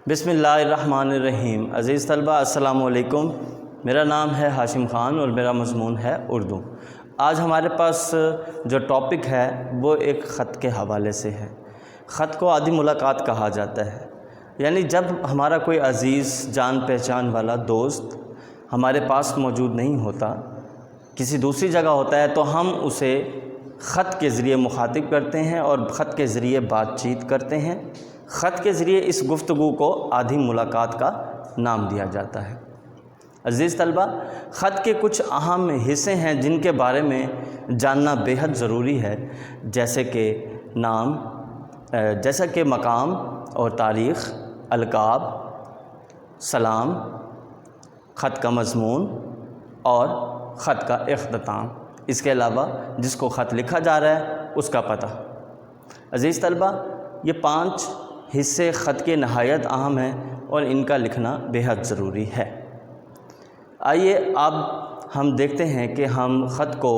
بسم اللہ الرحمن الرحیم۔ عزیز طلبہ السلام علیکم۔ میرا نام ہے ہاشم خان اور میرا مضمون ہے اردو۔ آج ہمارے پاس جو ٹاپک ہے وہ ایک خط کے حوالے سے ہے۔ خط کو آدھی ملاقات کہا جاتا ہے، یعنی جب ہمارا کوئی عزیز جان پہچان والا دوست ہمارے پاس موجود نہیں ہوتا، کسی دوسری جگہ ہوتا ہے، تو ہم اسے خط کے ذریعے مخاطب کرتے ہیں اور خط کے ذریعے بات چیت کرتے ہیں۔ خط کے ذریعے اس گفتگو کو آدھی ملاقات کا نام دیا جاتا ہے۔ عزیز طلبہ، خط کے کچھ اہم حصے ہیں جن کے بارے میں جاننا بے حد ضروری ہے، جیسے کہ مقام اور تاریخ، القاب، سلام، خط کا مضمون اور خط کا اختتام، اس کے علاوہ جس کو خط لکھا جا رہا ہے اس کا پتہ۔ عزیز طلبہ، یہ 5 حصے خط کے نہایت اہم ہیں اور ان کا لکھنا بے حد ضروری ہے۔ آئیے اب ہم دیکھتے ہیں کہ ہم خط کو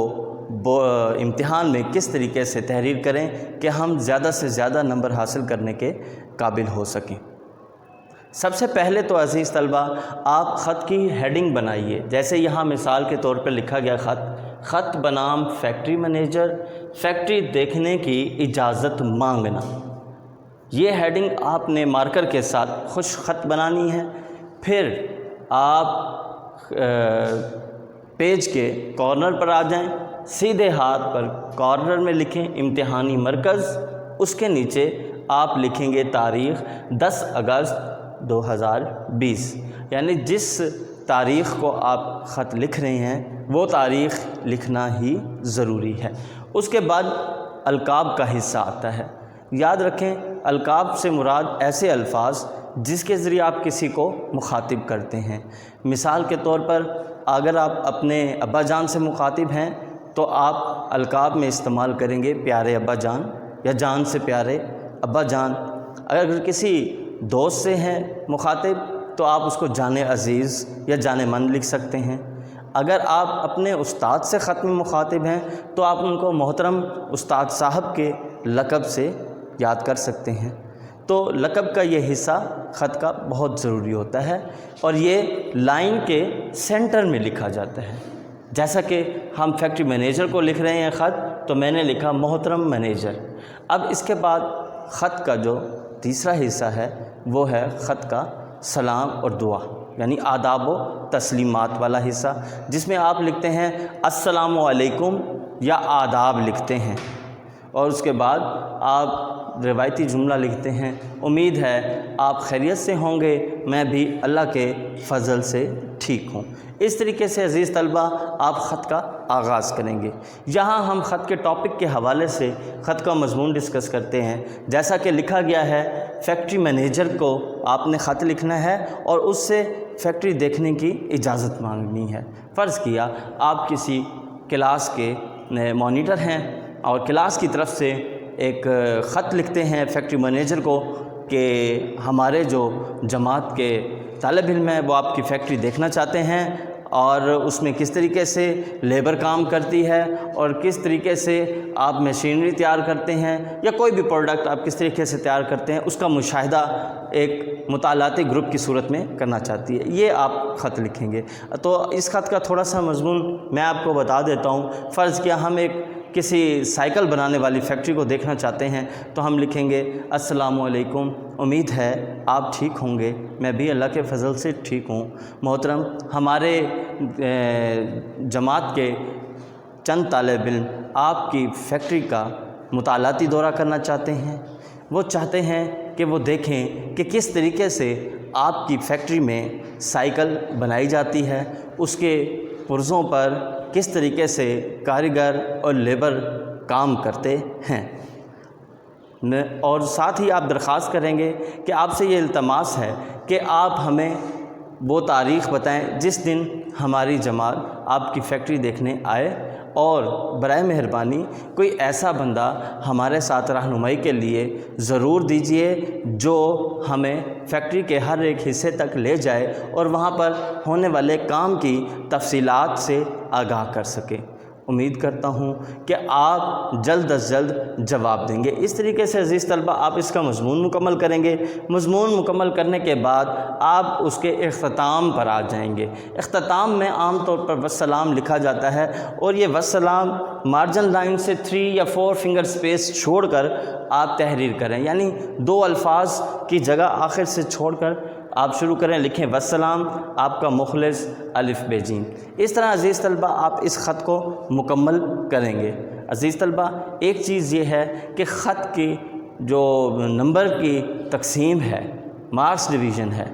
امتحان میں کس طریقے سے تحریر کریں کہ ہم زیادہ سے زیادہ نمبر حاصل کرنے کے قابل ہو سکیں۔ سب سے پہلے تو عزیز طلبہ، آپ خط کی ہیڈنگ بنائیے۔ جیسے یہاں مثال کے طور پر لکھا گیا خط بنام فیکٹری مینیجر، فیکٹری دیکھنے کی اجازت مانگنا۔ یہ ہیڈنگ آپ نے مارکر کے ساتھ خوش خط بنانی ہے۔ پھر آپ پیج کے کارنر پر آ جائیں، سیدھے ہاتھ پر کارنر میں لکھیں امتحانی مرکز، اس کے نیچے آپ لکھیں گے تاریخ 10 اگست 2020، یعنی جس تاریخ کو آپ خط لکھ رہے ہیں وہ تاریخ لکھنا ہی ضروری ہے۔ اس کے بعد القاب کا حصہ آتا ہے۔ یاد رکھیں، القاب سے مراد ایسے الفاظ جس کے ذریعے آپ کسی کو مخاطب کرتے ہیں۔ مثال کے طور پر اگر آپ اپنے ابا جان سے مخاطب ہیں تو آپ القاب میں استعمال کریں گے پیارے ابا جان یا جان سے پیارے ابا جان۔ اگر کسی دوست سے ہیں مخاطب تو آپ اس کو جان عزیز یا جان من لکھ سکتے ہیں۔ اگر آپ اپنے استاد سے خط میں مخاطب ہیں تو آپ ان کو محترم استاد صاحب کے لقب سے یاد کر سکتے ہیں۔ تو لقب کا یہ حصہ خط کا بہت ضروری ہوتا ہے اور یہ لائن کے سینٹر میں لکھا جاتا ہے۔ جیسا کہ ہم فیکٹری مینیجر کو لکھ رہے ہیں خط، تو میں نے لکھا محترم مینیجر۔ اب اس کے بعد خط کا جو تیسرا حصہ ہے وہ ہے خط کا سلام اور دعا، یعنی آداب و تسلیمات والا حصہ، جس میں آپ لکھتے ہیں السلام علیکم یا آداب لکھتے ہیں، اور اس کے بعد آپ روایتی جملہ لکھتے ہیں امید ہے آپ خیریت سے ہوں گے، میں بھی اللہ کے فضل سے ٹھیک ہوں۔ اس طریقے سے عزیز طلبہ آپ خط کا آغاز کریں گے۔ یہاں ہم خط کے ٹاپک کے حوالے سے خط کا مضمون ڈسکس کرتے ہیں۔ جیسا کہ لکھا گیا ہے، فیکٹری مینیجر کو آپ نے خط لکھنا ہے اور اس سے فیکٹری دیکھنے کی اجازت مانگنی ہے۔ فرض کیا آپ کسی کلاس کے مانیٹر ہیں اور کلاس کی طرف سے ایک خط لکھتے ہیں فیکٹری مینیجر کو کہ ہمارے جو جماعت کے طالب علم ہیں وہ آپ کی فیکٹری دیکھنا چاہتے ہیں اور اس میں کس طریقے سے لیبر کام کرتی ہے اور کس طریقے سے آپ مشینری تیار کرتے ہیں یا کوئی بھی پروڈکٹ آپ کس طریقے سے تیار کرتے ہیں، اس کا مشاہدہ ایک مطالعاتی گروپ کی صورت میں کرنا چاہتی ہے۔ یہ آپ خط لکھیں گے۔ تو اس خط کا تھوڑا سا مضمون میں آپ کو بتا دیتا ہوں۔ فرض کیا ہم کسی سائیکل بنانے والی فیکٹری کو دیکھنا چاہتے ہیں تو ہم لکھیں گے السلام علیکم، امید ہے آپ ٹھیک ہوں گے، میں بھی اللہ کے فضل سے ٹھیک ہوں۔ محترم، ہمارے جماعت کے چند طالب علم آپ کی فیکٹری کا مطالعاتی دورہ کرنا چاہتے ہیں۔ وہ چاہتے ہیں کہ وہ دیکھیں کہ کس طریقے سے آپ کی فیکٹری میں سائیکل بنائی جاتی ہے، اس کے پرزوں پر کس طریقے سے کاریگر اور لیبر کام کرتے ہیں، اور ساتھ ہی آپ درخواست کریں گے کہ آپ سے یہ التماس ہے کہ آپ ہمیں وہ تاریخ بتائیں جس دن ہماری جماعت آپ کی فیکٹری دیکھنے آئے، اور برائے مہربانی کوئی ایسا بندہ ہمارے ساتھ رہنمائی کے لیے ضرور دیجیے جو ہمیں فیکٹری کے ہر ایک حصے تک لے جائے اور وہاں پر ہونے والے کام کی تفصیلات سے آگاہ کر سکے۔ امید کرتا ہوں کہ آپ جلد از جلد جواب دیں گے۔ اس طریقے سے عزیز طلبہ آپ اس کا مضمون مکمل کریں گے۔ مضمون مکمل کرنے کے بعد آپ اس کے اختتام پر آ جائیں گے۔ اختتام میں عام طور پر والسلام لکھا جاتا ہے، اور یہ والسلام مارجن لائن سے 3 یا 4 فنگر سپیس چھوڑ کر آپ تحریر کریں، یعنی 2 الفاظ کی جگہ آخر سے چھوڑ کر آپ شروع کریں، لکھیں والسلام آپ کا مخلص الف ب ج۔ اس طرح عزیز طلبہ آپ اس خط کو مکمل کریں گے۔ عزیز طلبہ ایک چیز یہ ہے کہ خط کی جو نمبر کی تقسیم ہے، مارکس ڈویژن ہے،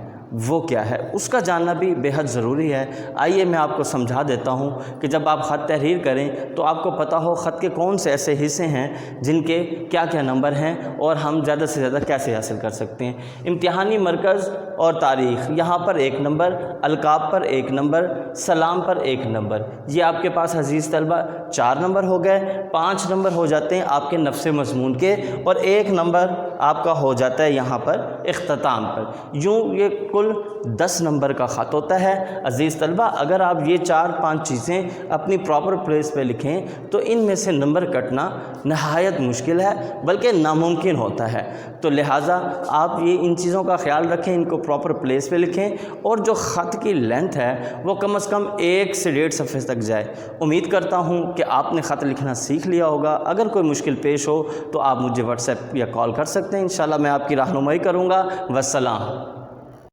وہ کیا ہے، اس کا جاننا بھی بے حد ضروری ہے۔ آئیے میں آپ کو سمجھا دیتا ہوں کہ جب آپ خط تحریر کریں تو آپ کو پتہ ہو خط کے کون سے ایسے حصے ہیں جن کے کیا کیا نمبر ہیں اور ہم زیادہ سے زیادہ کیسے حاصل کر سکتے ہیں۔ امتحانی مرکز اور تاریخ، یہاں پر 1 نمبر، القاب پر 1 نمبر، سلام پر 1 نمبر، یہ آپ کے پاس عزیز طلبہ 4 نمبر ہو گئے۔ 5 نمبر ہو جاتے ہیں آپ کے نفس مضمون کے، اور 1 نمبر آپ کا ہو جاتا ہے یہاں پر اختتام پر۔ یوں یہ کل 10 نمبر کا خط ہوتا ہے۔ عزیز طلبہ اگر آپ یہ 4-5 چیزیں اپنی پراپر پلیس پہ لکھیں تو ان میں سے نمبر کٹنا نہایت مشکل ہے، بلکہ ناممکن ہوتا ہے۔ تو لہٰذا آپ یہ ان چیزوں کا خیال رکھیں، ان کو پراپر پلیس پہ لکھیں، اور جو خط کی لینتھ ہے وہ کم از کم 1 سے 1.5 صفحے تک جائے۔ امید کرتا ہوں کہ آپ نے خط لکھنا سیکھ لیا ہوگا۔ اگر کوئی مشکل پیش ہو تو آپ مجھے واٹس ایپ یا کال کر سکتے ہیں، انشاءاللہ میں آپ کی رہنمائی کروں گا۔ والسلام۔